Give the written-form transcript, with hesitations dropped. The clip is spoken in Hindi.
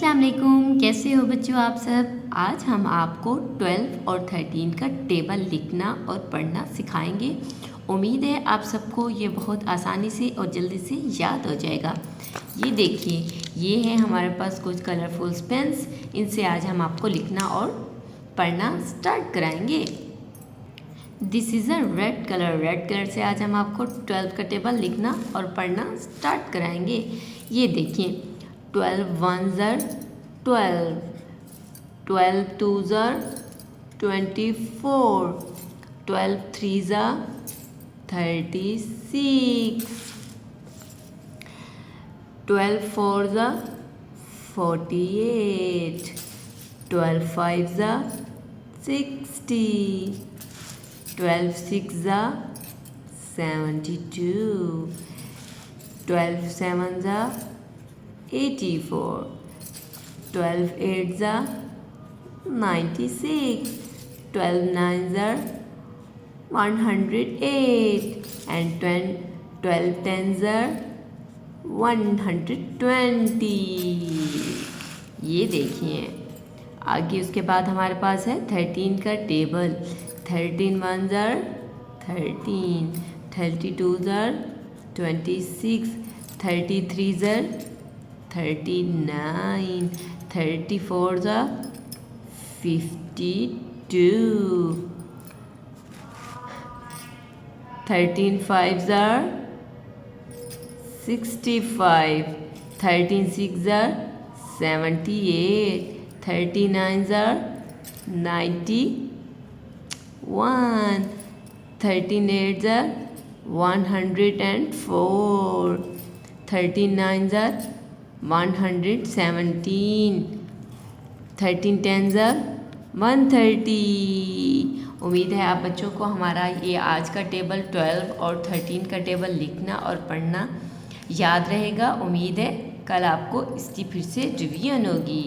अस्सलाम वालेकुम, कैसे हो बच्चों आप सब। आज हम आपको 12 और 13 का टेबल लिखना और पढ़ना सिखाएंगे। उम्मीद है आप सबको ये बहुत आसानी से और जल्दी से याद हो जाएगा। ये देखिए, ये है हमारे पास कुछ कलरफुल पेन्स। इनसे आज हम आपको लिखना और पढ़ना स्टार्ट कराएंगे। This is a red colour से आज हम आपको 12 का टेबल लिखना और पढ़ना स्टार्ट कराएंगे। ये देखिए, 12 ones are 12, 12 twos are 24, 12 threes are 36, 12 fours are 48, 12 fives are 60, 12 sixes are 72, 12 sevens are 84, 12 eights are 96, 12 nines are 108 and 12 tens are 120। ये देखिए, आगे उसके बाद हमारे पास है 13 का table. 13 ones are 13, 32s are 26, 33s are 39, 34s are 52, 13 fives are 65, 13 sixes are 78, 39s are 91, 13 eights are 104, 13 nines are 117, 13 tens are 130। उम्मीद है आप बच्चों को हमारा ये आज का टेबल 12 और 13 का टेबल लिखना और पढ़ना याद रहेगा। उम्मीद है कल आपको इसकी फिर से रिवीजन होगी।